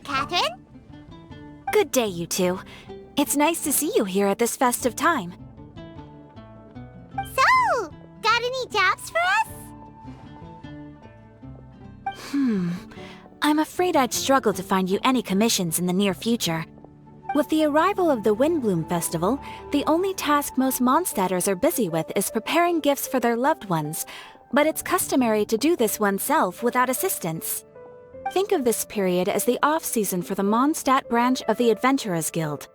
Catherine? Good day, you two. It's nice to see you here at this festive time. So, got any jobs for us? I'm afraid I'd struggle to find you any commissions in the near future. With the arrival of the Windblume Festival, the only task most Mondstadters are busy with is preparing gifts for their loved ones, but it's customary to do this oneself without assistance. Think of this period as the off-season for the Mondstadt branch of the Adventurers Guild.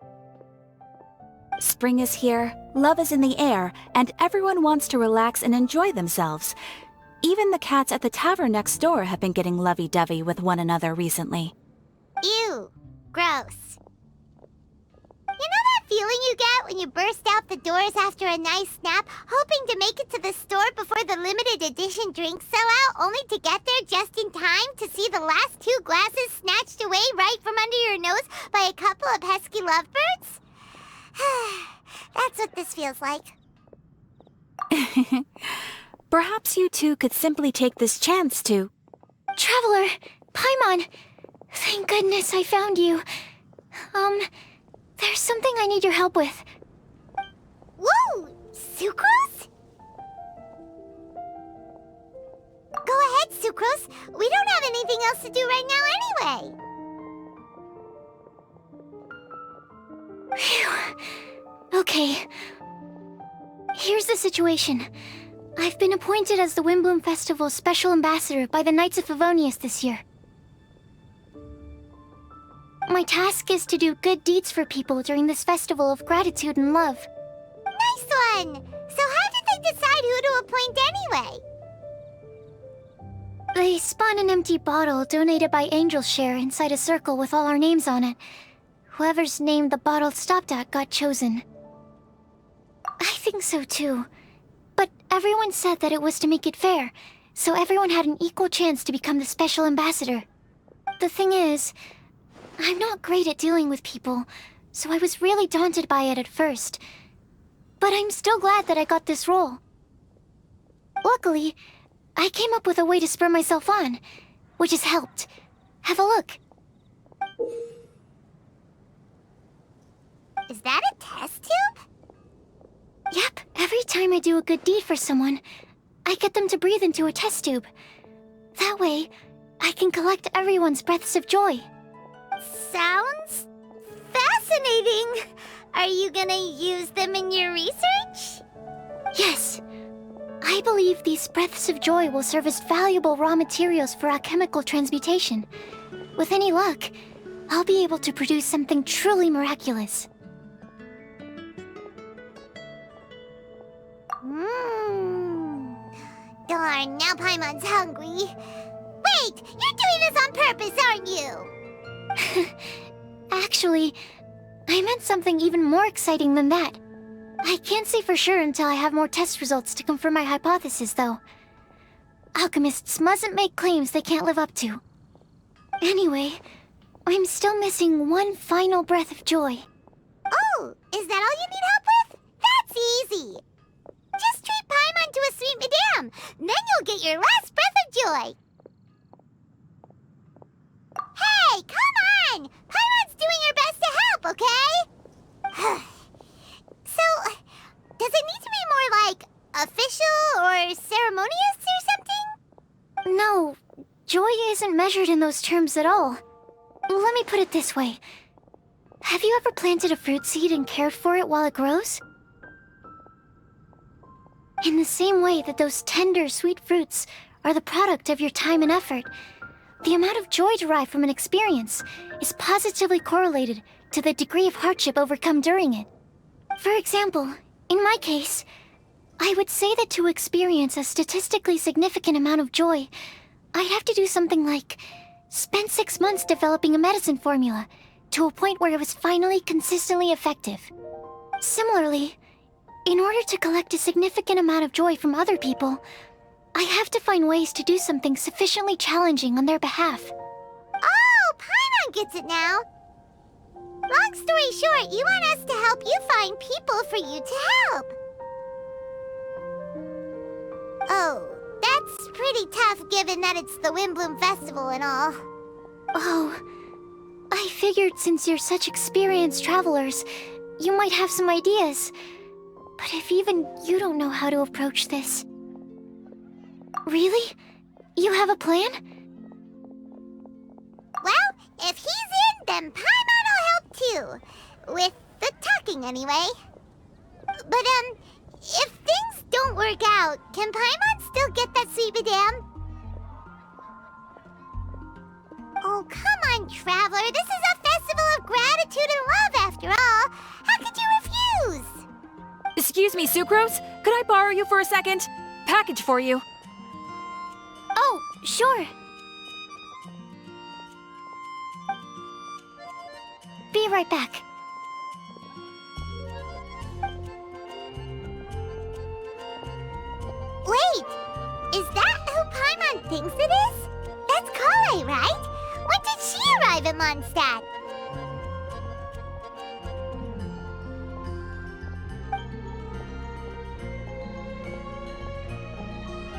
Spring is here, love is in the air, and everyone wants to relax and enjoy themselves. Even the cats at the tavern next door have been getting lovey-dovey with one another recently. Ew, gross. You know that feeling you get when you burst out the doors after a nice nap, hoping to make it to the store before the limited edition drinks sell out, only to get there just in time to see the last 2 glasses snatched away right from under your nose by a couple of pesky lovebirds? That's what this feels like. Perhaps you two could simply take this chance to... Traveler! Paimon! Thank goodness I found you. There's something I need your help with. Whoa! Sucrose? Go ahead, Sucrose. We don't have anything else to do right now anyway. Phew. Okay. Here's the situation. I've been appointed as the Windblume Festival's special ambassador by the Knights of Favonius this year. My task is to do good deeds for people during this festival of gratitude and love. Nice one! So how did they decide who to appoint anyway? They spun an empty bottle donated by Angel's Share inside a circle with all our names on it. Whoever's name the bottle stopped at got chosen. I think so too. But everyone said that it was to make it fair, so everyone had an equal chance to become the special ambassador. The thing is, I'm not great at dealing with people, so I was really daunted by it at first. But I'm still glad that I got this role. Luckily, I came up with a way to spur myself on, which has helped. Have a look. Is that a test tube? Yep, every time I do a good deed for someone, I get them to breathe into a test tube. That way, I can collect everyone's breaths of joy. Sounds fascinating. Are you gonna use them in your research? Yes. I believe these breaths of joy will serve as valuable raw materials for alchemical transmutation. With any luck, I'll be able to produce something truly miraculous. Darn, now Paimon's hungry. Wait, you're doing this on purpose, aren't you? Actually, I meant something even more exciting than that. I can't say for sure until I have more test results to confirm my hypothesis, though. Alchemists mustn't make claims they can't live up to. Anyway, I'm still missing one final breath of joy. Oh, is that all you need help with? That's easy. Just treat Paimon to a sweet madame, then you'll get your last breath of joy. Hey, come on! Paimon's doing her best to help, okay? So, does it need to be more like official or ceremonious or something? No, joy isn't measured in those terms at all. Let me put it this way. Have you ever planted a fruit seed and cared for it while it grows? In the same way that those tender, sweet fruits are the product of your time and effort, the amount of joy derived from an experience is positively correlated to the degree of hardship overcome during it. For example, in my case, I would say that to experience a statistically significant amount of joy, I'd have to do something like spend 6 months developing a medicine formula to a point where it was finally consistently effective. Similarly, in order to collect a significant amount of joy from other people, I have to find ways to do something sufficiently challenging on their behalf. Oh, Paimon gets it now. Long story short, you want us to help you find people for you to help. Oh, that's pretty tough given that it's the Windblume Festival and all. Oh, I figured since you're such experienced travelers, you might have some ideas. But if even you don't know how to approach this... Really? You have a plan? Well, if he's in, then Paimon will help too. With the talking, anyway. But, if things don't work out, can Paimon still get that sweet madame? Oh, come on, Traveler. This is a festival of gratitude and love, after all. How could you refuse? Excuse me, Sucrose? Could I borrow you for a second? Package for you. Oh, sure. Be right back. Wait! Is that who Paimon thinks it is? That's Kale, right? When did she arrive at Mondstadt?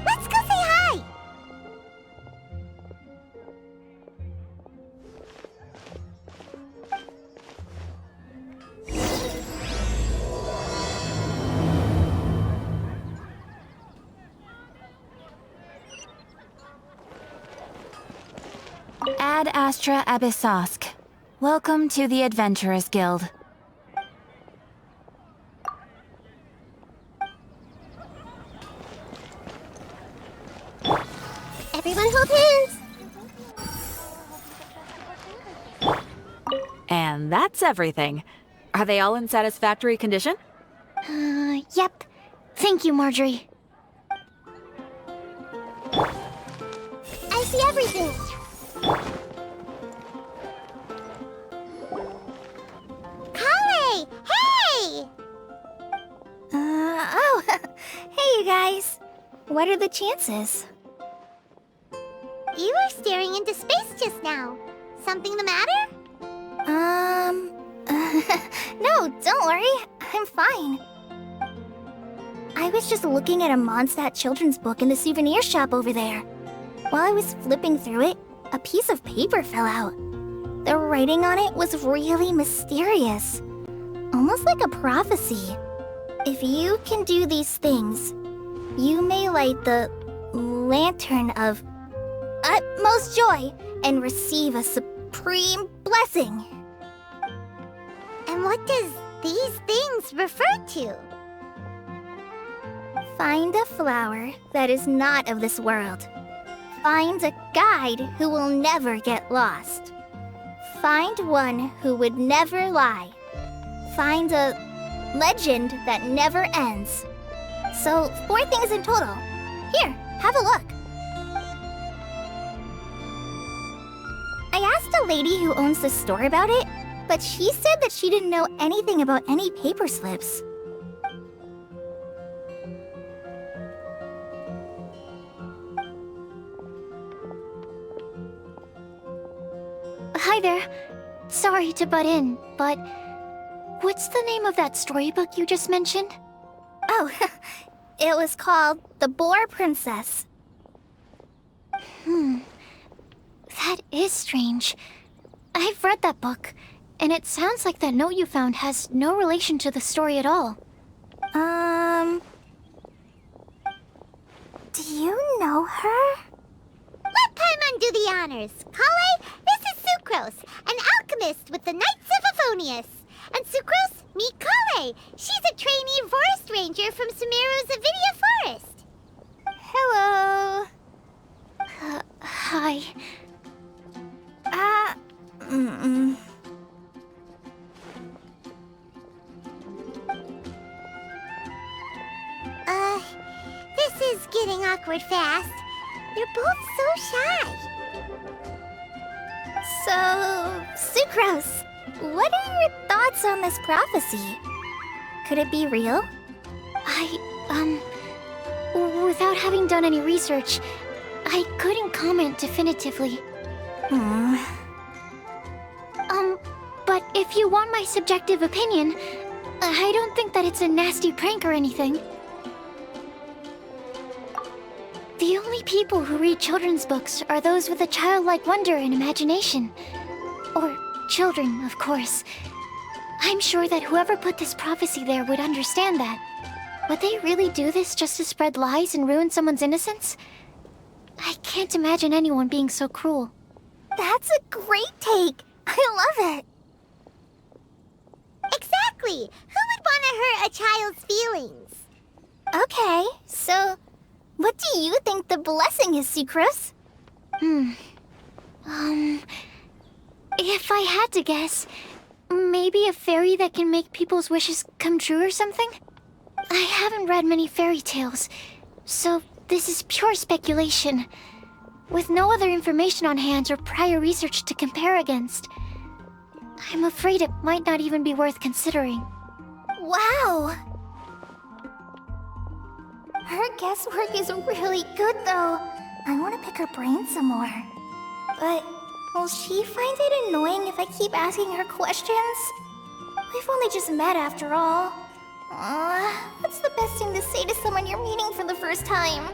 Let's go say hi! Ad Astra Abyssosk. Welcome to the Adventurers Guild. Everyone hold hands! And that's everything. Are they all in satisfactory condition? Yep. Thank you, Marjorie. I see everything! Kale! Hey! Oh, hey you guys. What are the chances? You were staring into space just now. Something the matter? No, don't worry. I'm fine. I was just looking at a Mondstadt children's book in the souvenir shop over there. While I was flipping through it, a piece of paper fell out. The writing on it was really mysterious. Almost like a prophecy. If you can do these things, you may light the lantern of utmost joy and receive a supreme blessing. And what does these things refer to? Find a flower that is not of this world. Find a guide who will never get lost. Find one who would never lie. Find a legend that never ends. So, 4 things in total. Here, have a look. I asked a lady who owns the store about it, but she said that she didn't know anything about any paper slips. Hi there. Sorry to butt in, but what's the name of that storybook you just mentioned? Oh, it was called The Boar Princess. That is strange. I've read that book, and it sounds like that note you found has no relation to the story at all. Do you know her? Let Paimon do the honors. Kale, this is Sucrose, an alchemist with the Knights of Favonius. And Sucrose, meet Kale. She's a trainee forest ranger from Sumeru's Avidia Forest. Hello. Hi. This is getting awkward fast. They're both so shy. So, Sucrose, what are your thoughts on this prophecy? Could it be real? Without having done any research, I couldn't comment definitively. But if you want my subjective opinion, I don't think that it's a nasty prank or anything. The only people who read children's books are those with a childlike wonder and imagination. Or children, of course. I'm sure that whoever put this prophecy there would understand that. Would they really do this just to spread lies and ruin someone's innocence? I can't imagine anyone being so cruel. That's a great take. I love it. Exactly. Who would want to hurt a child's feelings? Okay, so what do you think the blessing is, Sucrose? If I had to guess, maybe a fairy that can make people's wishes come true or something? I haven't read many fairy tales, so this is pure speculation. With no other information on hand or prior research to compare against, I'm afraid it might not even be worth considering. Wow. Her guesswork is really good, though. I want to pick her brain some more. But will she find it annoying if I keep asking her questions? We've only just met after all. What's the best thing to say to someone you're meeting for the first time?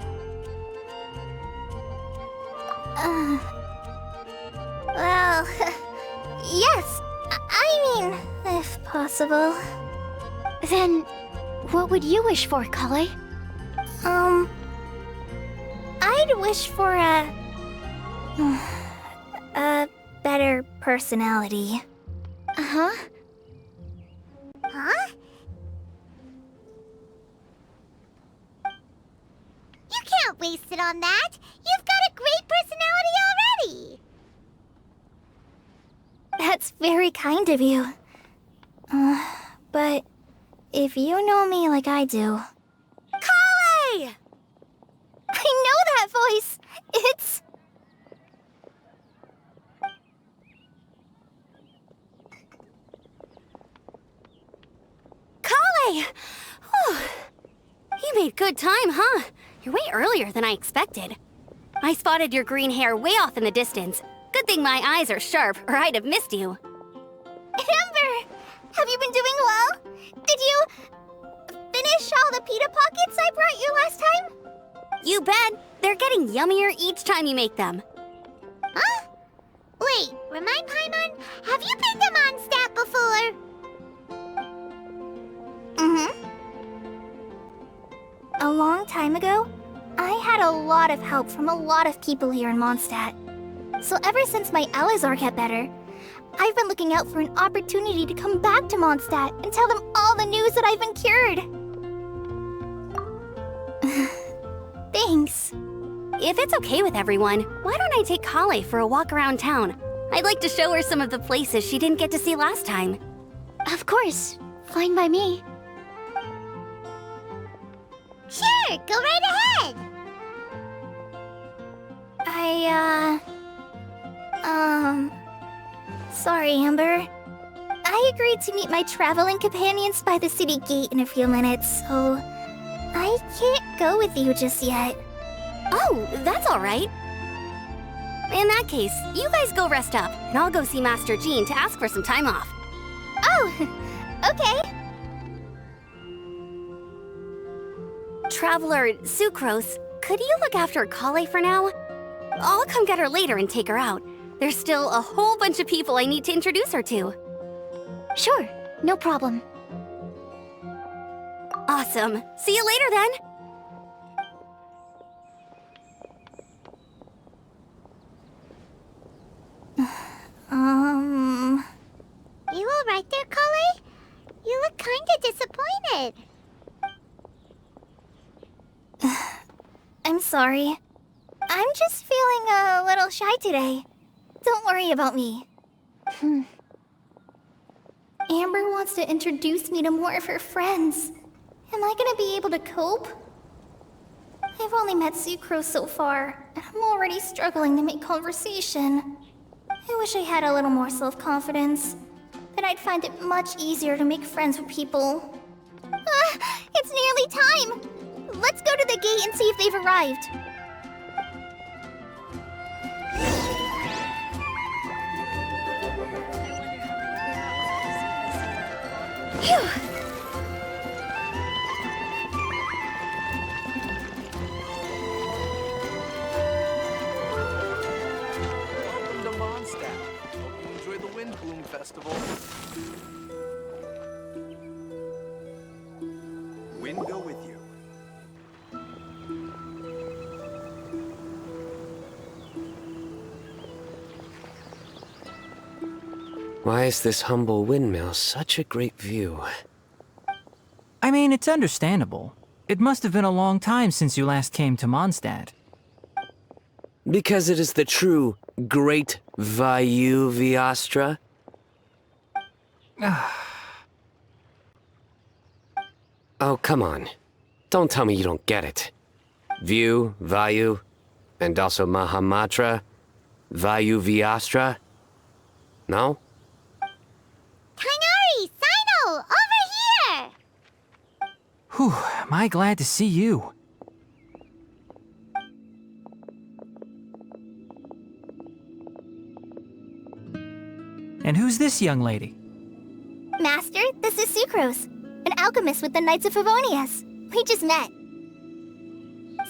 Well, yes. I mean, if possible. Then, what would you wish for, Kale? I'd wish for a better personality. Uh-huh. Huh? You can't waste it on that. You've got a great personality already. That's very kind of you. But if you know me like I do... Kale! I know that voice. It's... Kale! You made good time, huh? You're way earlier than I expected. I spotted your green hair way off in the distance. Good thing my eyes are sharp, or I'd have missed you. Amber! Have you been doing well? Did you finish all the pita pockets I brought you last time? You bet! They're getting yummier each time you make them. Huh? Wait, remind Paimon, have you been to Mondstadt before? Mm-hmm. A long time ago, I had a lot of help from a lot of people here in Mondstadt. So ever since my Alizar got better, I've been looking out for an opportunity to come back to Mondstadt and tell them all the news that I've been cured. Thanks. If it's okay with everyone, why don't I take Kale for a walk around town? I'd like to show her some of the places she didn't get to see last time. Of course. Fine by me. Sure, go right ahead. Sorry, Amber. I agreed to meet my traveling companions by the city gate in a few minutes, so I can't go with you just yet. Oh, that's all right. In that case, you guys go rest up, and I'll go see Master Jean to ask for some time off. Oh, okay. Traveler Sucrose, could you look after Kale for now? I'll come get her later and take her out. There's still a whole bunch of people I need to introduce her to. Sure, no problem. Awesome. See you later then. You all right there, Kale? You look kinda disappointed. I'm sorry. I'm just feeling a little shy today. Don't worry about me. Amber wants to introduce me to more of her friends. Am I gonna be able to cope? I've only met Sucrose so far, and I'm already struggling to make conversation. I wish I had a little more self-confidence. Then I'd find it much easier to make friends with people. It's nearly time! Let's go to the gate and see if they've arrived. Phew! Welcome to Mondstadt. Hope you enjoy the Windblume Festival. Wind go with you. Why is this humble windmill such a great view? I mean, it's understandable. It must have been a long time since you last came to Mondstadt. Because it is the true Great Vayu Viastra? Oh, come on. Don't tell me you don't get it. View, Vayu, and also Mahamatra, Vayu Viastra? No? Kainari! Sino! Over here! Whew, am I glad to see you. And who's this young lady? Master, this is Sucrose, an alchemist with the Knights of Favonius. We just met.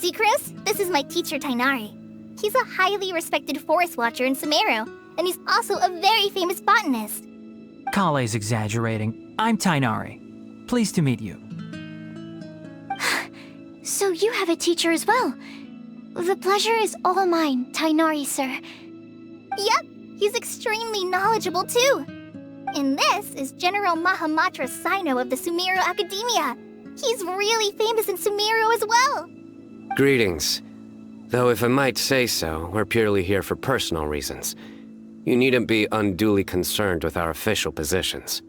Sucrose, this is my teacher Tainari. He's a highly respected forest watcher in Sumeru, and he's also a very famous botanist. Kale's exaggerating. I'm Tainari. Pleased to meet you. So you have a teacher as well. The pleasure is all mine, Tainari, sir. Yep, he's extremely knowledgeable too. And this is General Mahamatra Sino of the Sumeru Academia. He's really famous in Sumeru as well. Greetings. Though if I might say so, we're purely here for personal reasons. You needn't be unduly concerned with our official positions.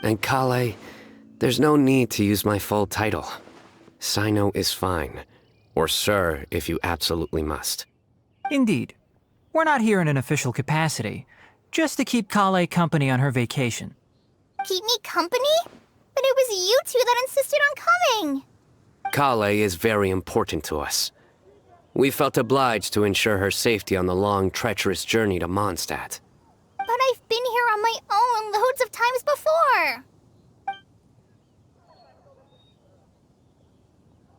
And Kale, there's no need to use my full title. Sino is fine. Or sir, if you absolutely must. Indeed. We're not here in an official capacity, just to keep Kale company on her vacation. Keep me company? But it was you two that insisted on coming. Kale is very important to us. We felt obliged to ensure her safety on the long, treacherous journey to Mondstadt. But I've been here on my own loads of times before.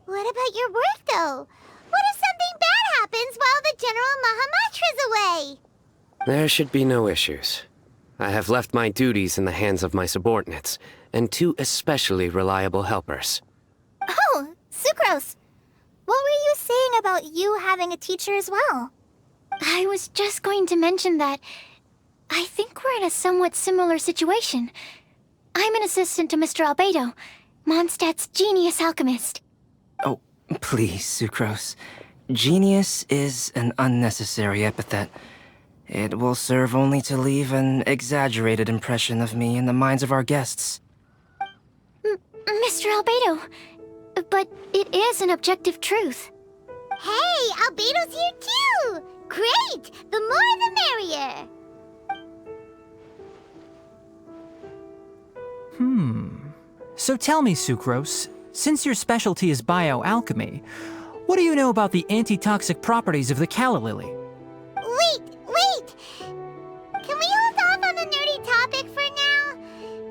What about your work, though? What if something bad happens while the General Mahamatra's away? There should be no issues. I have left my duties in the hands of my subordinates, and two especially reliable helpers. Oh, Sucrose. What were you saying about you having a teacher as well? I was just going to mention that I think we're in a somewhat similar situation. I'm an assistant to Mr. Albedo, Mondstadt's genius alchemist. Oh, please, Sucrose. Genius is an unnecessary epithet. It will serve only to leave an exaggerated impression of me in the minds of our guests. Mr. Albedo, but it is an objective truth. Hey, Albedo's here too! Great! The more the merrier! So tell me, Sucrose, since your specialty is bioalchemy, what do you know about the antitoxic properties of the calla lily? Wait! Can we hold off on the nerdy topic for now?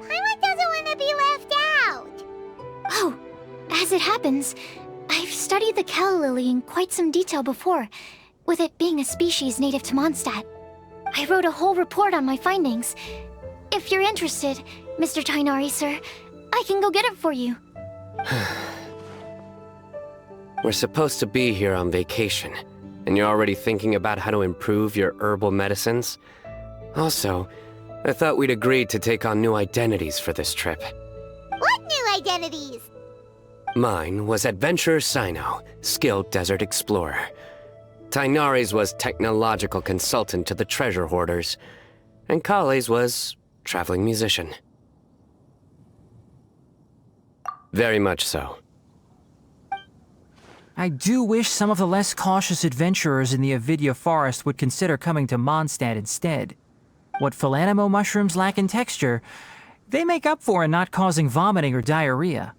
Paimon doesn't want to be left out. Oh, as it happens, I've studied the calla lily in quite some detail before, with it being a species native to Mondstadt. I wrote a whole report on my findings. If you're interested, Mr. Tainari, sir, I can go get it for you. We're supposed to be here on vacation, and you're already thinking about how to improve your herbal medicines? Also, I thought we'd agreed to take on new identities for this trip. What new identities? Mine was Adventurer Sino, skilled desert explorer. Tainari's was technological consultant to the treasure hoarders, and Kale's was traveling musician. Very much so. I do wish some of the less cautious adventurers in the Avidya forest would consider coming to Mondstadt instead. What Philanimo mushrooms lack in texture, they make up for in not causing vomiting or diarrhea.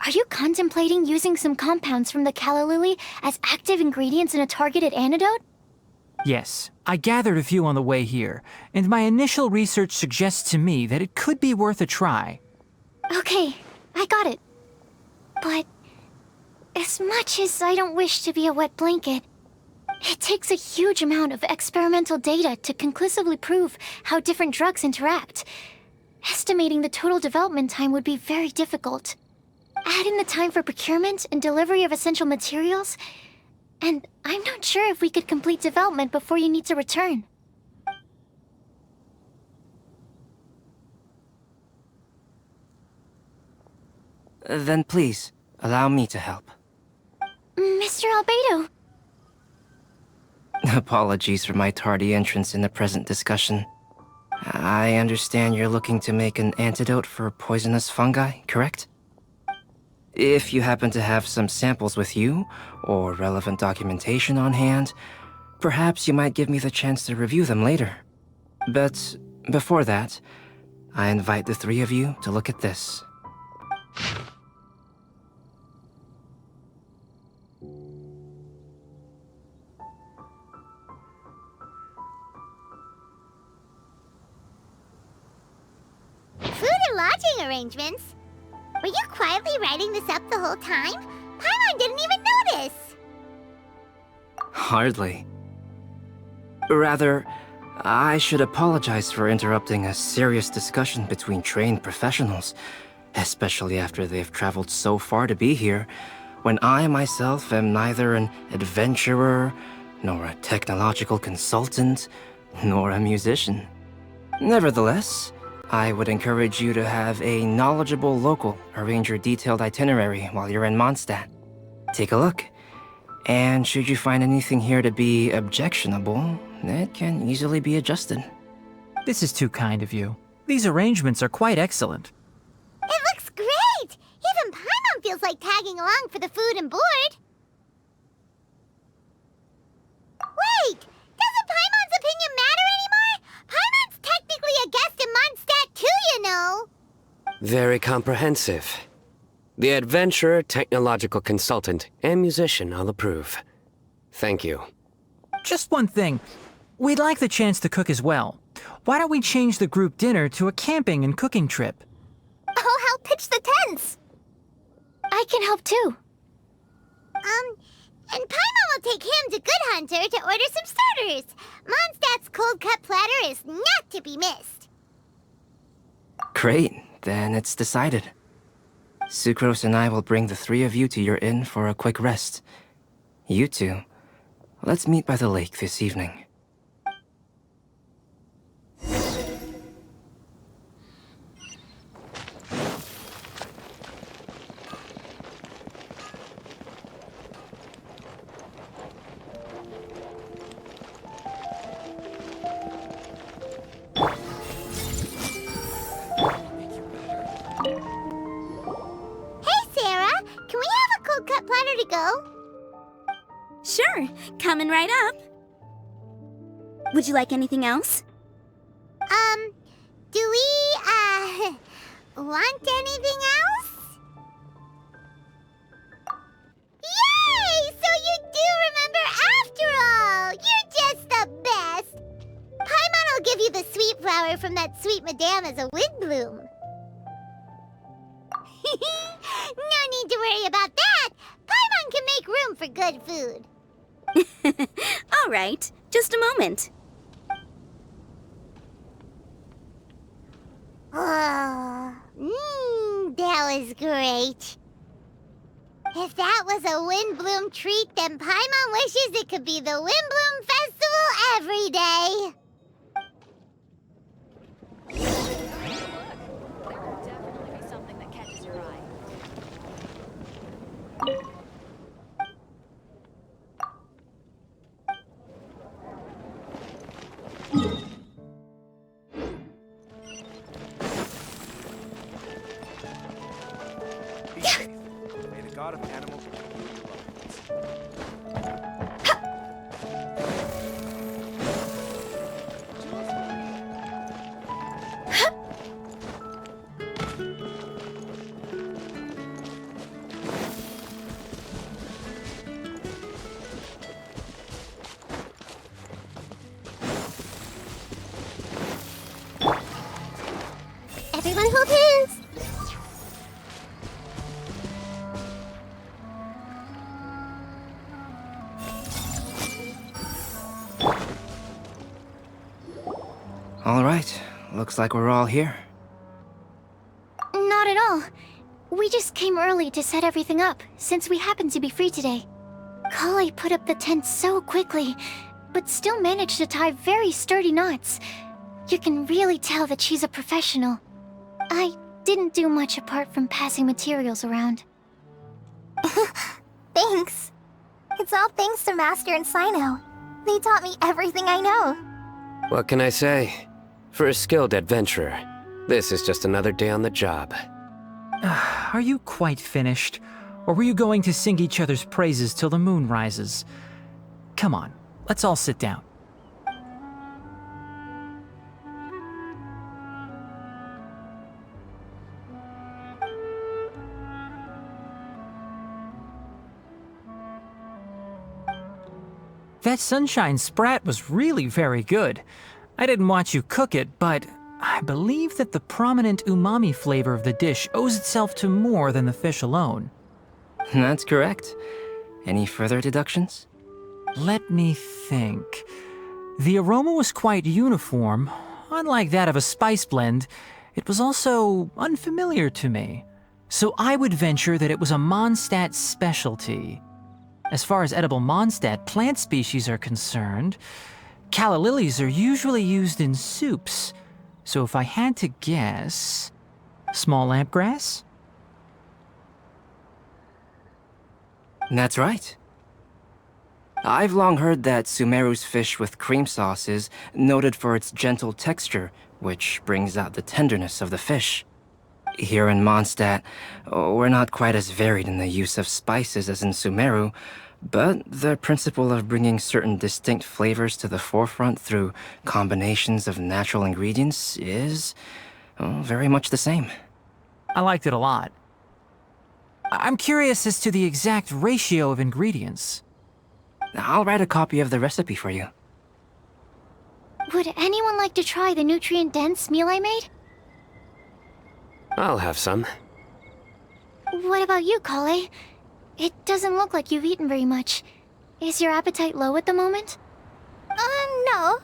Are you contemplating using some compounds from the calla lily as active ingredients in a targeted antidote? Yes, I gathered a few on the way here, and my initial research suggests to me that it could be worth a try. Okay, I got it. But as much as I don't wish to be a wet blanket, it takes a huge amount of experimental data to conclusively prove how different drugs interact. Estimating the total development time would be very difficult. Add in the time for procurement and delivery of essential materials, and I'm not sure if we could complete development before you need to return. Then please, allow me to help. Mr. Albedo. Apologies for my tardy entrance in the present discussion. I understand you're looking to make an antidote for poisonous fungi, correct? If you happen to have some samples with you, or relevant documentation on hand, perhaps you might give me the chance to review them later. But before that, I invite the three of you to look at this. Food and lodging arrangements? Were you quietly writing this up the whole time? Paimon didn't even notice! Hardly. Rather, I should apologize for interrupting a serious discussion between trained professionals, especially after they've traveled so far to be here, when I myself am neither an adventurer, nor a technological consultant, nor a musician. Nevertheless, I would encourage you to have a knowledgeable local arrange your detailed itinerary while you're in Mondstadt. Take a look, and should you find anything here to be objectionable, it can easily be adjusted. This is too kind of you. These arrangements are quite excellent. It looks great! Even Paimon feels like tagging along for the food and board. Wait! Doesn't Paimon's opinion matter anymore? Paimon's technically a guest in Mondstadt too, you know! Very comprehensive. The adventurer, technological consultant, and musician all approve. Thank you. Just one thing. We'd like the chance to cook as well. Why don't we change the group dinner to a camping and cooking trip? I'll help pitch the tents! I can help too. And Paimon will take him to Good Hunter to order some starters. Mondstadt's cold-cut platter is not to be missed. Great, then it's decided. Sucrose and I will bring the three of you to your inn for a quick rest. You two, let's meet by the lake this evening. Sure, coming right up. Would you like anything else? Do we, want anything else? Yay! So you do remember after all! You're just the best! Paimon will give you the sweet flower from that sweet madame as a Windblume. No need to worry about that! Paimon can make room for good food. All right, just a moment. Oh, that was great. If that was a Windblume treat, then Paimon wishes it could be the Windblume Festival every day. lot of animals. Everyone hold hands! All right, looks like we're all here. Not at all. We just came early to set everything up, since we happen to be free today. Kale put up the tent so quickly, but still managed to tie very sturdy knots. You can really tell that she's a professional. I didn't do much apart from passing materials around. Thanks. It's all thanks to Master and Sino. They taught me everything I know. What can I say? For a skilled adventurer, this is just another day on the job. Are you quite finished? Or were you going to sing each other's praises till the moon rises? Come on, let's all sit down. That sunshine sprat was really very good. I didn't watch you cook it, but I believe that the prominent umami flavor of the dish owes itself to more than the fish alone. That's correct. Any further deductions? Let me think. The aroma was quite uniform. Unlike that of a spice blend, it was also unfamiliar to me. So I would venture that it was a Mondstadt specialty. As far as edible Mondstadt plant species are concerned, calla lilies are usually used in soups. So if I had to guess... small lampgrass? That's right. I've long heard that Sumeru's fish with cream sauce is noted for its gentle texture, which brings out the tenderness of the fish. Here in Mondstadt, we're not quite as varied in the use of spices as in Sumeru, but the principle of bringing certain distinct flavors to the forefront through combinations of natural ingredients is very much the same. I liked it a lot. I'm curious as to the exact ratio of ingredients. I'll write a copy of the recipe for you. Would anyone like to try the nutrient-dense meal I made? I'll have some. What about you, Kale? It doesn't look like you've eaten very much. Is your appetite low at the moment? No.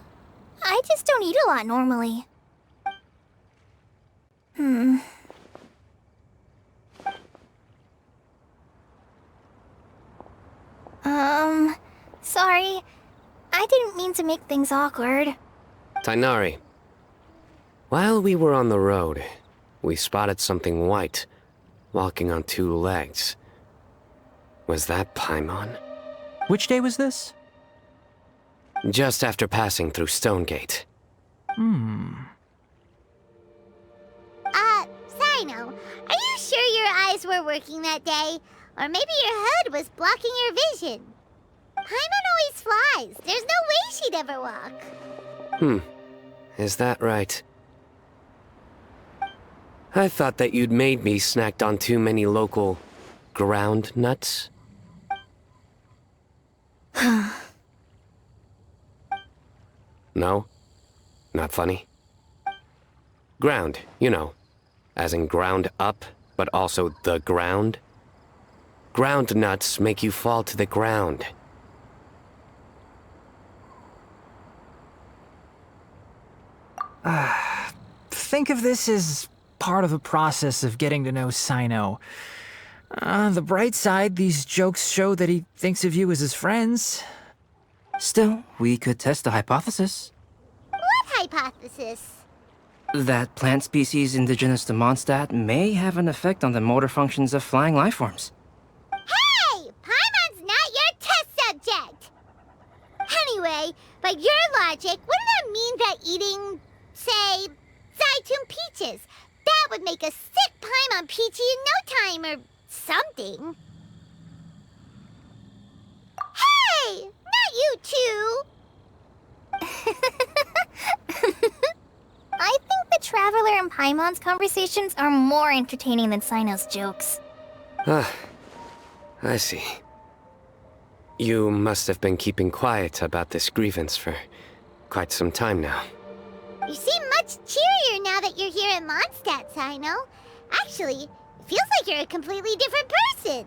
I just don't eat a lot normally. Sorry. I didn't mean to make things awkward. Tainari. While we were on the road, we spotted something white, walking on two legs. Was that Paimon? Which day was this? Just after passing through Stonegate. Sino, are you sure your eyes were working that day? Or maybe your hood was blocking your vision? Paimon always flies. There's no way she'd ever walk. Is that right? I thought that you'd made me snacked on too many local ground nuts. No? Not funny? Ground, you know. As in ground up, but also the ground. Ground nuts make you fall to the ground. Think of this as part of the process of getting to know Sino. On the bright side, these jokes show that he thinks of you as his friends. Still, we could test a hypothesis. What hypothesis? That plant species indigenous to Mondstadt may have an effect on the motor functions of flying lifeforms. Hey! Paimon's not your test subject! Anyway, by your logic, wouldn't that mean that eating, say, Zaitun peaches, that would make a sick Paimon peachy in no time or something? Paimon's conversations are more entertaining than Sino's jokes. Ah, I see. You must have been keeping quiet about this grievance for quite some time now. You seem much cheerier now that you're here in Mondstadt, Sino. Actually, it feels like you're a completely different person.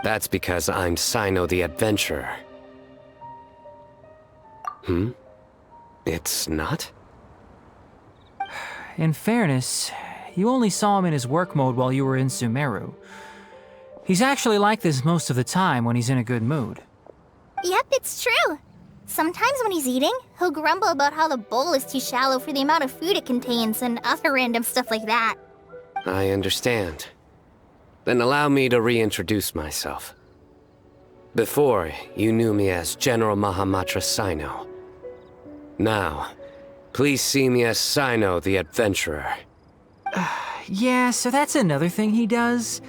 That's because I'm Sino the Adventurer. It's not? In fairness, you only saw him in his work mode while you were in Sumeru. He's actually like this most of the time when he's in a good mood. Yep, it's true. Sometimes when he's eating, he'll grumble about how the bowl is too shallow for the amount of food it contains and other random stuff like that. I understand. Then allow me to reintroduce myself. Before, you knew me as General Mahamatra Sino. Now, please see me as Sino the Adventurer. Yeah, so that's another thing he does.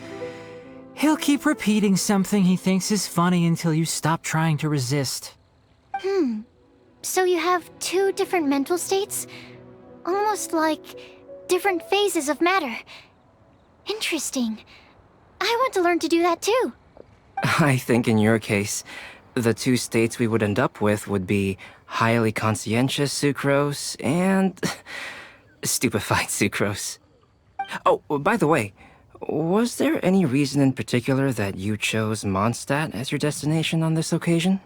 He'll keep repeating something he thinks is funny until you stop trying to resist. So you have two different mental states? Almost like different phases of matter. Interesting. I want to learn to do that too. I think in your case, the two states we would end up with would be highly conscientious sucrose and stupefied sucrose. Oh, by the way, was there any reason in particular that you chose Mondstadt as your destination on this occasion?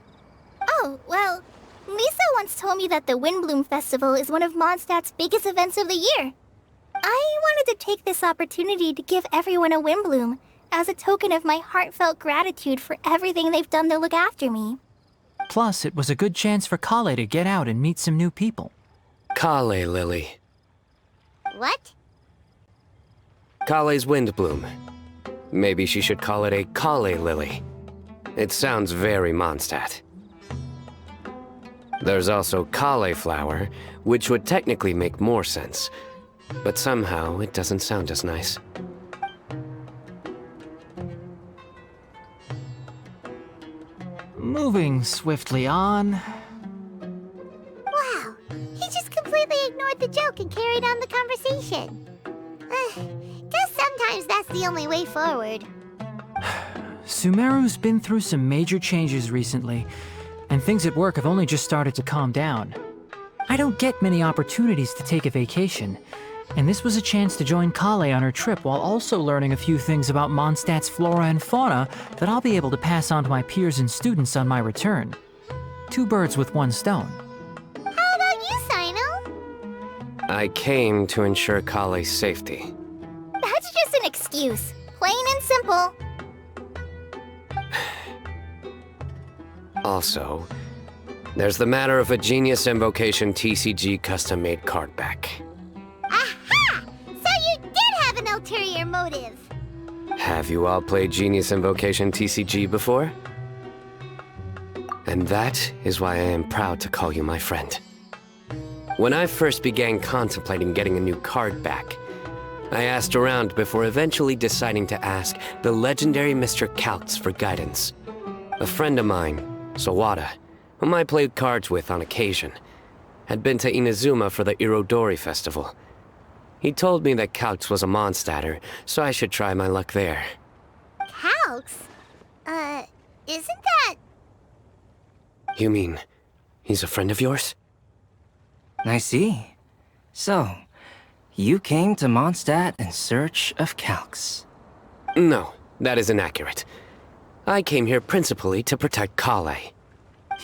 Oh, well, Lisa once told me that the Windblume Festival is one of Mondstadt's biggest events of the year. I wanted to take this opportunity to give everyone a Windblume as a token of my heartfelt gratitude for everything they've done to look after me. Plus, it was a good chance for Kale to get out and meet some new people. Kale Lily. What? Kale's Windblume. Maybe she should call it a Kale Lily. It sounds very Mondstadt. There's also cauliflower, which would technically make more sense, but somehow it doesn't sound as nice. Moving swiftly on. Wow, he just completely ignored the joke and carried on the conversation. Guess sometimes that's the only way forward. Sumeru's been through some major changes recently, and things at work have only just started to calm down. I don't get many opportunities to take a vacation, and this was a chance to join Kale on her trip while also learning a few things about Mondstadt's flora and fauna that I'll be able to pass on to my peers and students on my return. Two birds with one stone. How about you, Sino? I came to ensure Kale's safety. That's just an excuse. Plain and simple. Also, there's the matter of a Genius Invocation TCG custom-made card back. Aha! So you did have an ulterior motive. Have you all played Genius Invocation TCG before? And that is why I am proud to call you my friend. When I first began contemplating getting a new card back, I asked around before eventually deciding to ask the legendary Mr. Calx for guidance. A friend of mine, Sawada, whom I played cards with on occasion, had been to Inazuma for the Irodori Festival. He told me that Calx was a Mondstadter, so I should try my luck there. Calx? Isn't that... You mean, he's a friend of yours? I see. So, you came to Mondstadt in search of Calx. No, that is inaccurate. I came here principally to protect Kale.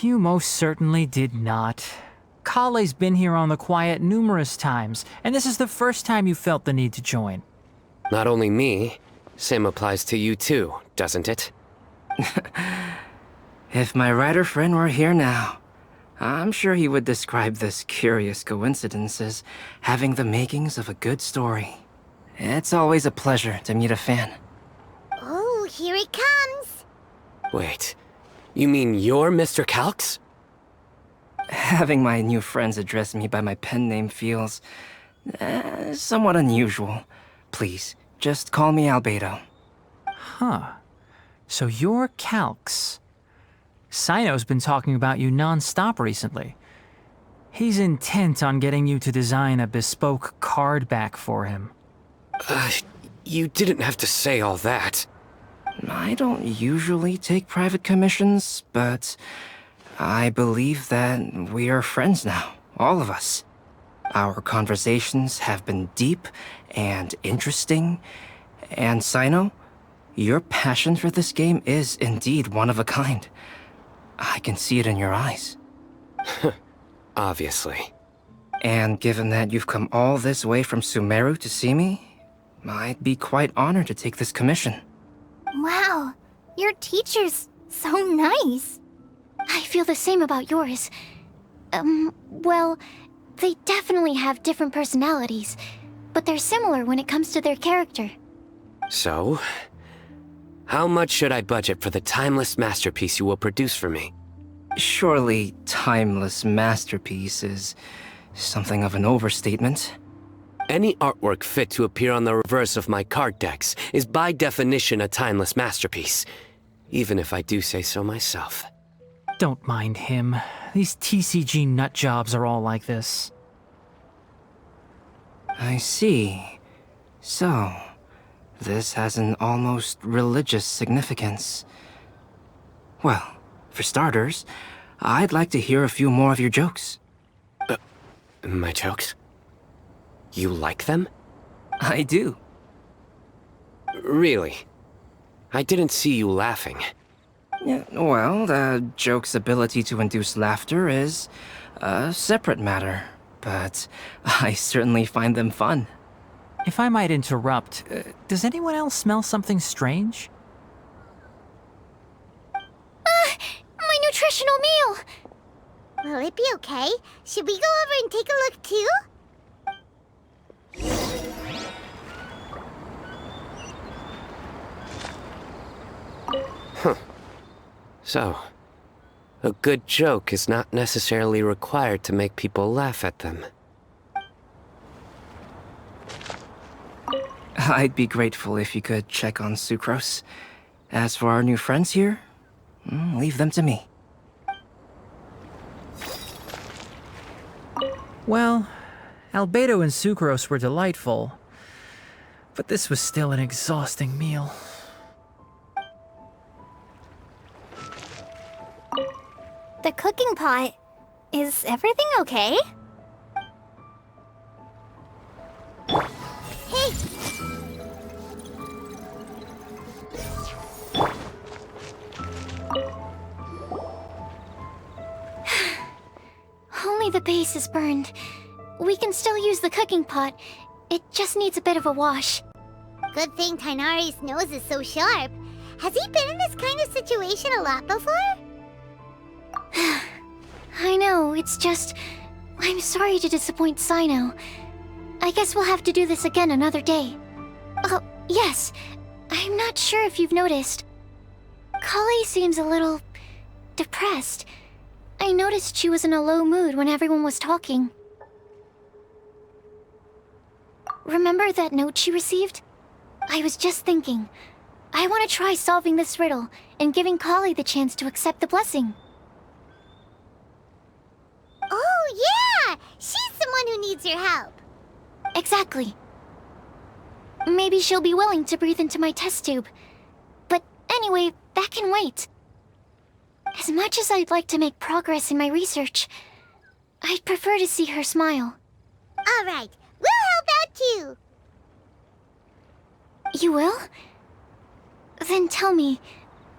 You most certainly did not. Kale's been here on the quiet numerous times, and this is the first time you felt the need to join. Not only me, same applies to you too, doesn't it? If my writer friend were here now, I'm sure he would describe this curious coincidence as having the makings of a good story. It's always a pleasure to meet a fan. Oh, here it comes. Wait, you mean you're Mr. Calx? Having my new friends address me by my pen name feels somewhat unusual. Please, just call me Albedo. Huh. So you're Calx. Sino's been talking about you non-stop recently. He's intent on getting you to design a bespoke card back for him. You didn't have to say all that. I don't usually take private commissions, but I believe that we are friends now, all of us. Our conversations have been deep and interesting, and Sino, your passion for this game is indeed one of a kind. I can see it in your eyes. Obviously. And given that you've come all this way from Sumeru to see me, I'd be quite honored to take this commission. Wow, your teacher's so nice. I feel the same about yours. Well, they definitely have different personalities, but they're similar when it comes to their character. So, how much should I budget for the timeless masterpiece you will produce for me? Surely, timeless masterpiece is something of an overstatement. Any artwork fit to appear on the reverse of my card decks is by definition a timeless masterpiece, even if I do say so myself. Don't mind him. These TCG nutjobs are all like this. I see. So, this has an almost religious significance. Well, for starters, I'd like to hear a few more of your jokes. My jokes? You like them? I do. Really? I didn't see you laughing. Yeah, well, the joke's ability to induce laughter is a separate matter, but I certainly find them fun. If I might interrupt, does anyone else smell something strange? My nutritional meal! Will it be okay? Should we go over and take a look too? So, a good joke is not necessarily required to make people laugh at them. I'd be grateful if you could check on Sucrose. As for our new friends here, leave them to me. Well, Albedo and Sucrose were delightful, but this was still an exhausting meal. The cooking pot. Is everything okay? Hey! Only the base is burned. We can still use the cooking pot. It just needs a bit of a wash. Good thing Tainari's nose is so sharp. Has he been in this kind of situation a lot before? I know, it's just... I'm sorry to disappoint Sino. I guess we'll have to do this again another day. Oh, yes. I'm not sure if you've noticed. Kali seems a little... depressed. I noticed she was in a low mood when everyone was talking. Remember that note she received? I was just thinking. I want to try solving this riddle and giving Kali the chance to accept the blessing. Oh, yeah! She's someone who needs your help. Exactly. Maybe she'll be willing to breathe into my test tube. But anyway, that can wait. As much as I'd like to make progress in my research, I'd prefer to see her smile. All right, we'll help out too. You will? Then tell me,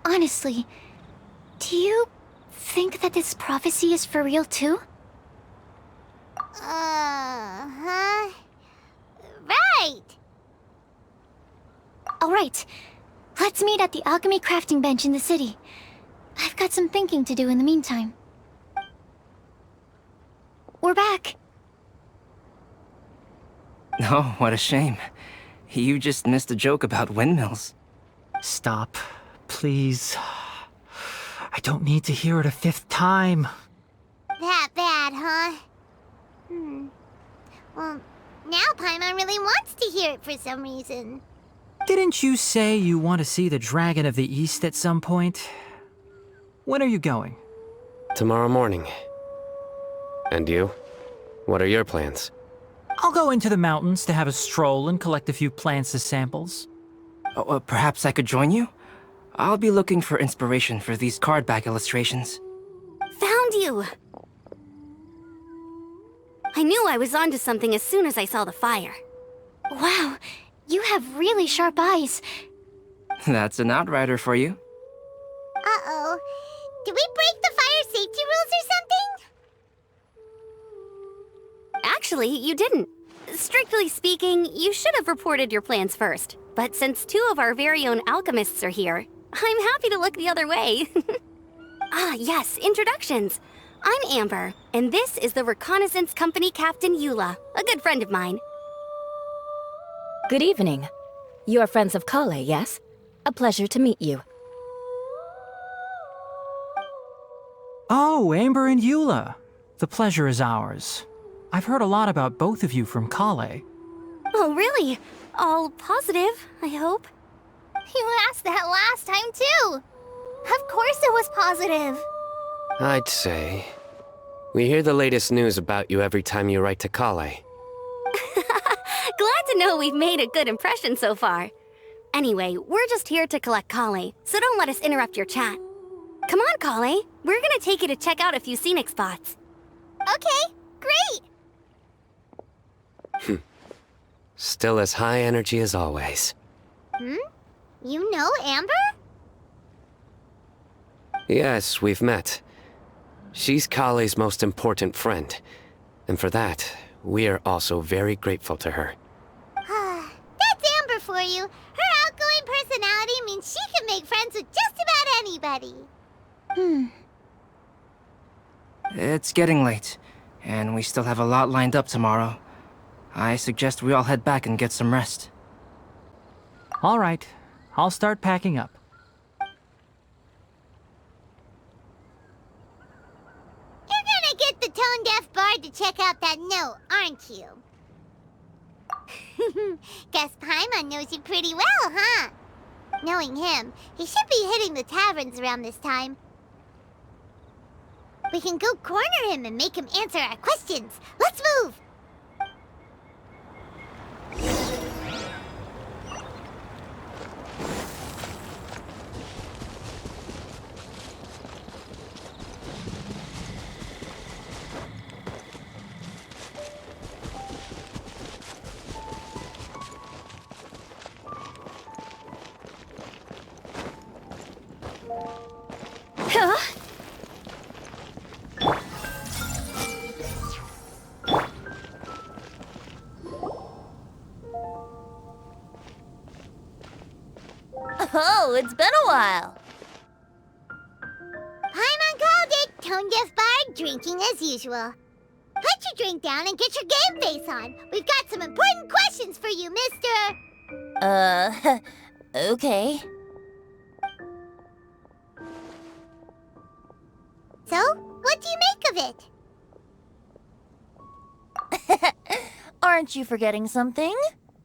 honestly, do you think that this prophecy is for real too? Huh? Right! Alright, let's meet at the alchemy crafting bench in the city. I've got some thinking to do in the meantime. We're back. Oh, what a shame. You just missed a joke about windmills. Stop, please. I don't need to hear it a fifth time. That bad, huh? Well, now Paimon really wants to hear it for some reason. Didn't you say you want to see the Dragon of the East at some point? When are you going? Tomorrow morning. And you? What are your plans? I'll go into the mountains to have a stroll and collect a few plants as samples. Oh, perhaps I could join you? I'll be looking for inspiration for these card back illustrations. Found you! I knew I was onto something as soon as I saw the fire. Wow, you have really sharp eyes. That's an outrider for you. Uh-oh. Did we break the fire safety rules or something? Actually, you didn't. Strictly speaking, you should have reported your plans first. But since 2 of our very own alchemists are here, I'm happy to look the other way. Ah, yes, introductions. I'm Amber, and this is the Reconnaissance Company Captain Eula, a good friend of mine. Good evening. You are friends of Kale, yes? A pleasure to meet you. Oh, Amber and Eula. The pleasure is ours. I've heard a lot about both of you from Kale. Oh, really? All positive, I hope. You asked that last time, too. Of course it was positive. I'd say. We hear the latest news about you every time you write to Kale. Glad to know we've made a good impression so far. Anyway, we're just here to collect Kale, so don't let us interrupt your chat. Come on, Kale. We're gonna take you to check out a few scenic spots. Okay, great. Still as high energy as always. You know Amber? Yes, we've met. She's Kale's most important friend. And for that, we are also very grateful to her. That's Amber for you. Her outgoing personality means she can make friends with just about anybody. It's getting late, and we still have a lot lined up tomorrow. I suggest we all head back and get some rest. All right, I'll start packing up. You're gonna get the tone-deaf bard to check out that note, aren't you? Guess Paimon knows you pretty well, huh? Knowing him, he should be hitting the taverns around this time. We can go corner him and make him answer our questions. Let's move! Oh, it's been a while. Paimon called it, tone-deaf bard, drinking as usual. Put your drink down and get your game face on. We've got some important questions for you, mister. Okay. So, what do you make of it? Aren't you forgetting something?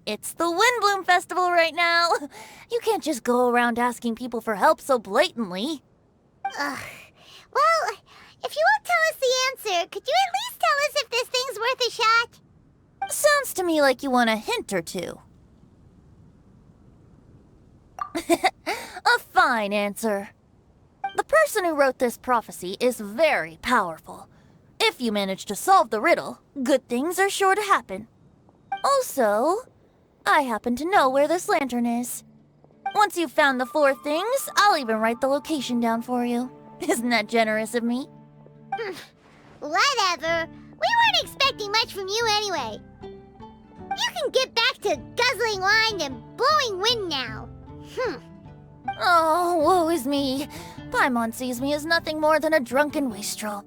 It's the Windblume Festival right now. You can't just go around asking people for help so blatantly. Ugh. Well, if you won't tell us the answer, could you at least tell us if this thing's worth a shot? Sounds to me like you want a hint or two. A fine answer. The person who wrote this prophecy is very powerful. If you manage to solve the riddle, good things are sure to happen. Also, I happen to know where this lantern is. Once you've found the 4 things, I'll even write the location down for you. Isn't that generous of me? Whatever. We weren't expecting much from you anyway. You can get back to guzzling wine and blowing wind now. Oh, woe is me. Paimon sees me as nothing more than a drunken wastrel.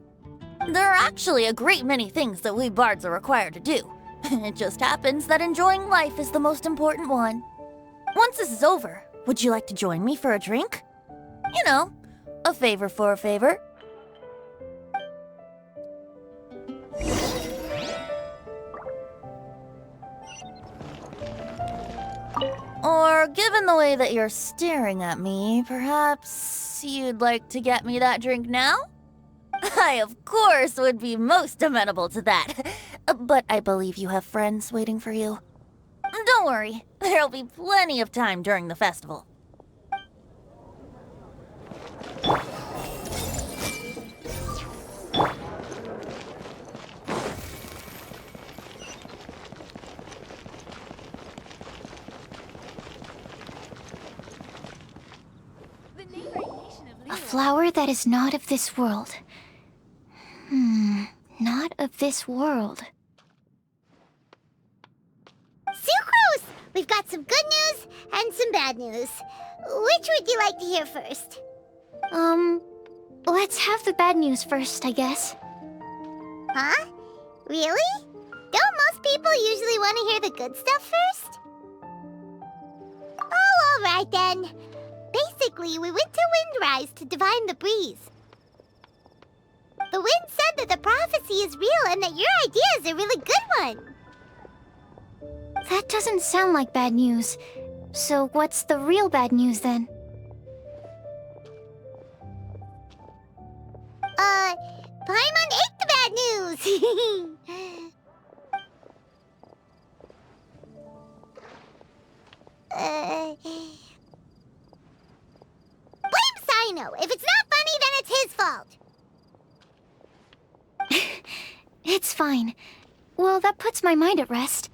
There are actually a great many things that we bards are required to do. It just happens that enjoying life is the most important one. Once this is over, would you like to join me for a drink? You know, a favor for a favor. Or, given the way that you're staring at me, perhaps you'd like to get me that drink now? I, of course, would be most amenable to that. but I believe you have friends waiting for you. Don't worry, there'll be plenty of time during the festival. A flower that is not of this world. Not of this world. Sucrose! We've got some good news and some bad news. Which would you like to hear first? Let's have the bad news first, I guess. Huh? Really? Don't most people usually want to hear the good stuff first? Oh, alright then. Basically, we went to Windrise to divine the breeze. The wind said that the prophecy is real and that your idea is a really good one. That doesn't sound like bad news. So what's the real bad news then? Paimon ate the bad news! Blame Sino! If it's not funny, then it's his fault! It's fine. Well, that puts my mind at rest.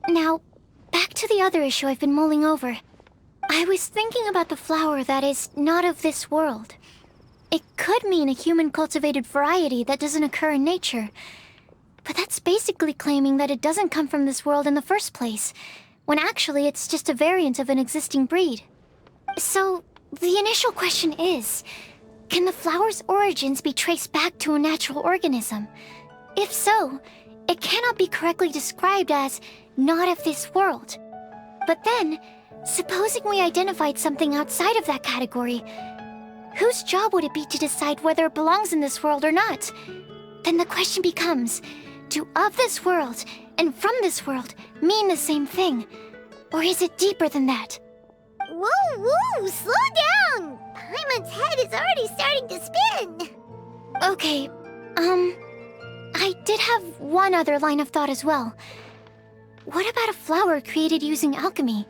Now, back to the other issue I've been mulling over. I was thinking about the flower that is not of this world. It could mean a human-cultivated variety that doesn't occur in nature. But that's basically claiming that it doesn't come from this world in the first place, when actually it's just a variant of an existing breed. So, the initial question is, can the flower's origins be traced back to a natural organism? If so, it cannot be correctly described as not of this world. But then, supposing we identified something outside of that category, whose job would it be to decide whether it belongs in this world or not? Then the question becomes, do of this world and from this world mean the same thing? Or is it deeper than that? Whoa, slow down! Paimon's head is already starting to spin! Okay, I did have one other line of thought as well. What about a flower created using alchemy?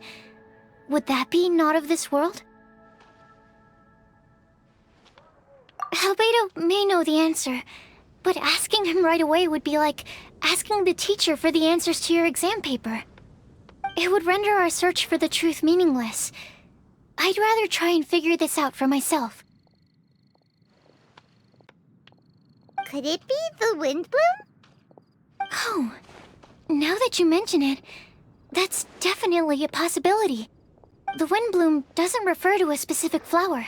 Would that be not of this world? Albedo may know the answer, but asking him right away would be like asking the teacher for the answers to your exam paper. It would render our search for the truth meaningless. I'd rather try and figure this out for myself. Could it be the Windblume? Oh, now that you mention it, that's definitely a possibility. The Windblume doesn't refer to a specific flower.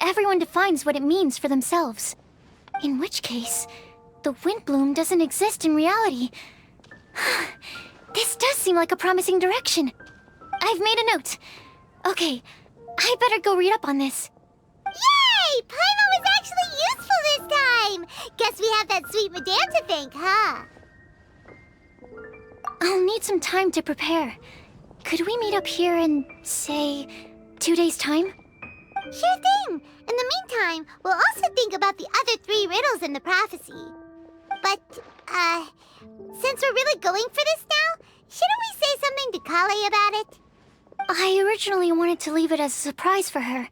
Everyone defines what it means for themselves. In which case, the Windblume doesn't exist in reality. This does seem like a promising direction. I've made a note. Okay, I better go read up on this. Yay! Paimon was actually useful this time! Guess we have that sweet madame to thank, huh? I'll need some time to prepare. Could we meet up here in, say, 2 days' time? Sure thing! In the meantime, we'll also think about the other 3 riddles in the prophecy. But, since we're really going for this now, shouldn't we say something to Kale about it? I originally wanted to leave it as a surprise for her,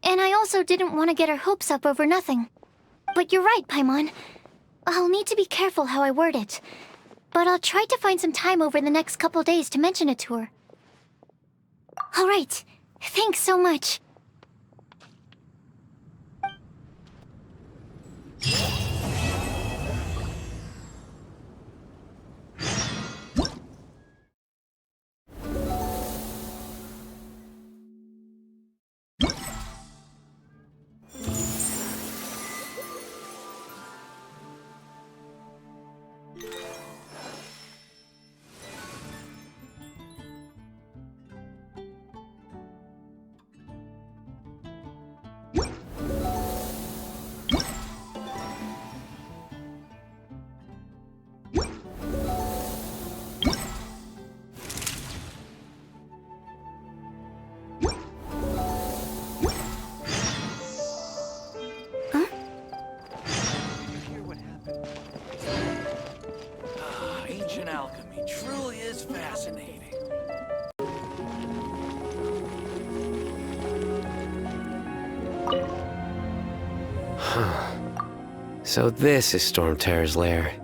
and I also didn't want to get her hopes up over nothing. But you're right, Paimon. I'll need to be careful how I word it. But I'll try to find some time over the next couple days to mention it to her. All right. Thanks so much. Fascinating. So this is Storm Terror's lair.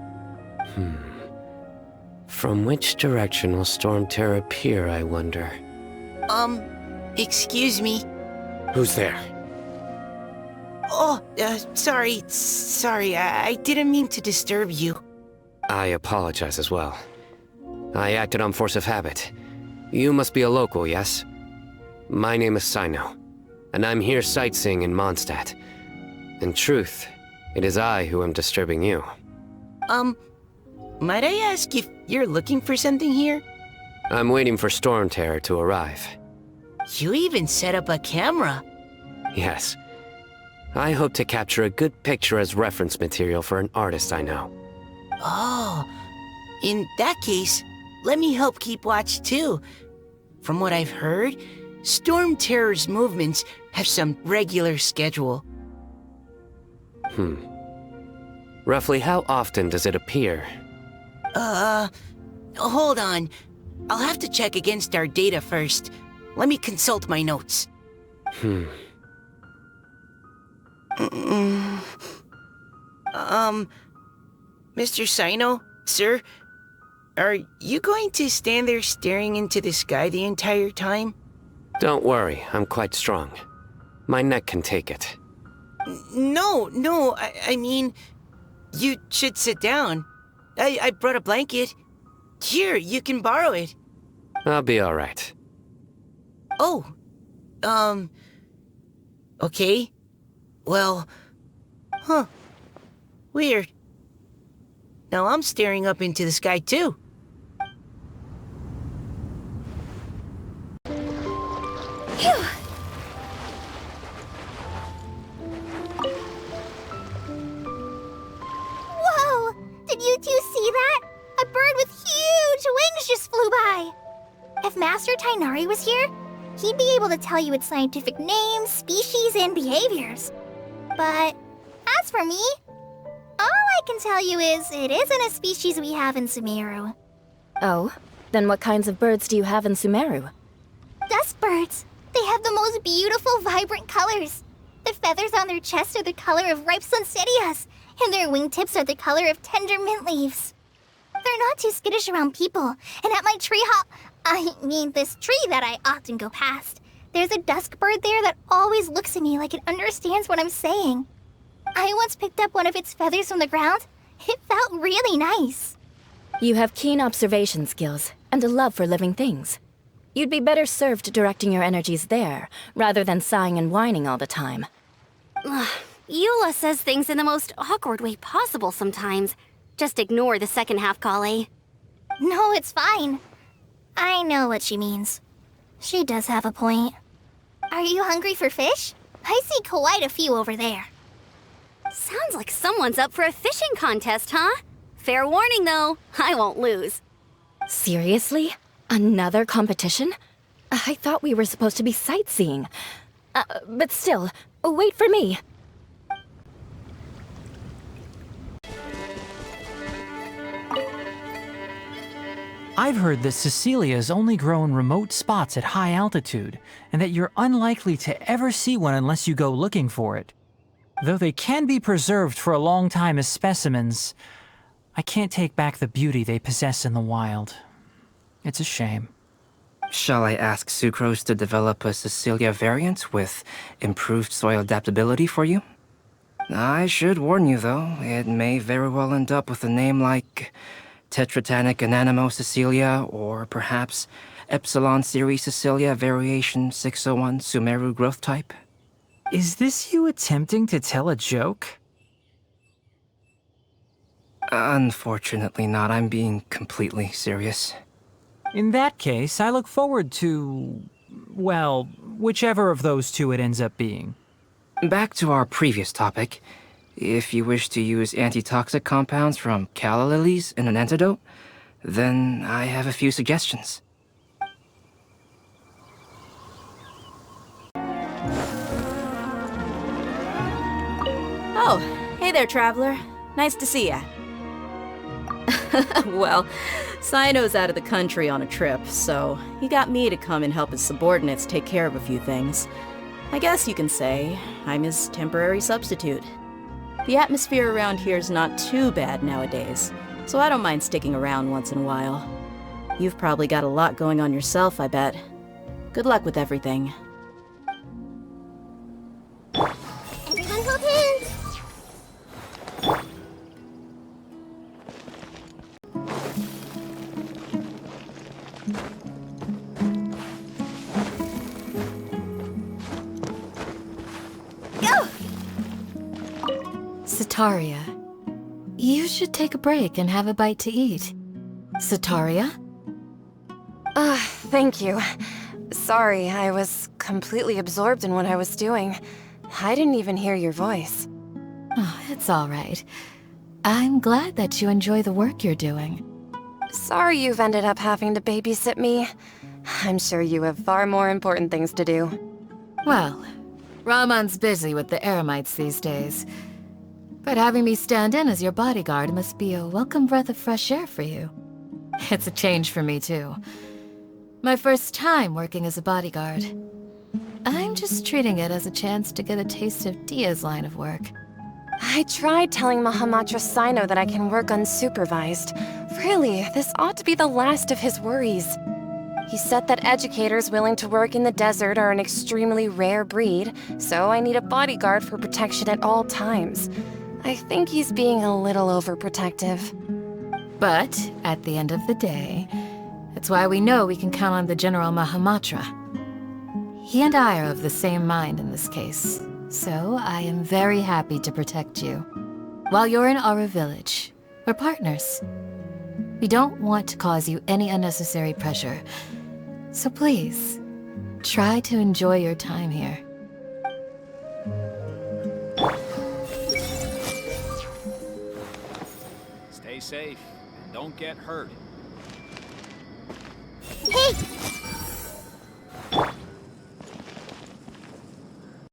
From which direction will Storm Terror appear, I wonder? Excuse me. Who's there? Oh, sorry. I didn't mean to disturb you. I apologize as well. I acted on force of habit. You must be a local, yes? My name is Sino, and I'm here sightseeing in Mondstadt. In truth, it is I who am disturbing you. Might I ask if you're looking for something here? I'm waiting for Storm Terror to arrive. You even set up a camera. Yes. I hope to capture a good picture as reference material for an artist I know. Oh, in that case, let me help keep watch too. From what I've heard, Storm Terror's movements have some regular schedule. Roughly how often does it appear? Hold on. I'll have to check against our data first. Let me consult my notes. Mr. Sino, sir, are you going to stand there staring into the sky the entire time? Don't worry, I'm quite strong. My neck can take it. No, I mean, you should sit down. I brought a blanket. Here, you can borrow it. I'll be alright. Oh, okay. Well, weird. Now I'm staring up into the sky too. Phew! Whoa! Did you two see that? A bird with huge wings just flew by! If Master Tainari was here, he'd be able to tell you its scientific names, species, and behaviors. But as for me, all I can tell you is it isn't a species we have in Sumeru. Oh? Then what kinds of birds do you have in Sumeru? Dusk birds. They have the most beautiful, vibrant colors. The feathers on their chests are the color of ripe sunsettias, and their wingtips are the color of tender mint leaves. They're not too skittish around people, and at my this tree that I often go past, there's a dusk bird there that always looks at me like it understands what I'm saying. I once picked up one of its feathers from the ground. It felt really nice. You have keen observation skills and a love for living things. You'd be better served directing your energies there, rather than sighing and whining all the time. Eula says things in the most awkward way possible sometimes. Just ignore the second half, Kale. No, it's fine. I know what she means. She does have a point. Are you hungry for fish? I see quite a few over there. Sounds like someone's up for a fishing contest, huh? Fair warning, though. I won't lose. Seriously? Another competition? I thought we were supposed to be sightseeing. But still, wait for me. I've heard that Cecilias only grow in remote spots at high altitude, and that you're unlikely to ever see one unless you go looking for it. Though they can be preserved for a long time as specimens, I can't take back the beauty they possess in the wild. It's a shame. Shall I ask Sucrose to develop a Cecilia variant with improved soil adaptability for you? I should warn you, though, it may very well end up with a name like Tetratanic Ananimo Cecilia, or perhaps Epsilon Series Cecilia Variation 601 Sumeru Growth Type. Is this you attempting to tell a joke? Unfortunately not. I'm being completely serious. In that case, I look forward to, well, whichever of those two it ends up being. Back to our previous topic. If you wish to use antitoxic compounds from calla lilies in an antidote, then I have a few suggestions. Oh, hey there, traveler. Nice to see ya. Well, Sino's out of the country on a trip, so he got me to come and help his subordinates take care of a few things. I guess you can say I'm his temporary substitute. The atmosphere around here's not too bad nowadays, so I don't mind sticking around once in a while. You've probably got a lot going on yourself, I bet. Good luck with everything. Everyone hold hands! Sataria, you should take a break and have a bite to eat. Sataria? Thank you. Sorry, I was completely absorbed in what I was doing. I didn't even hear your voice. Oh, it's all right. I'm glad that you enjoy the work you're doing. Sorry you've ended up having to babysit me. I'm sure you have far more important things to do. Well, Ramon's busy with the Eremites these days. But having me stand in as your bodyguard must be a welcome breath of fresh air for you. It's a change for me, too. My first time working as a bodyguard. I'm just treating it as a chance to get a taste of Dia's line of work. I tried telling Mahamatra Sino that I can work unsupervised. Really, this ought to be the last of his worries. He said that educators willing to work in the desert are an extremely rare breed, so I need a bodyguard for protection at all times. I think he's being a little overprotective. But, at the end of the day, that's why we know we can count on the General Mahamatra. He and I are of the same mind in this case, so I am very happy to protect you. While you're in our village, we're partners. We don't want to cause you any unnecessary pressure, so please, try to enjoy your time here. Stay safe and don't get hurt. Hey!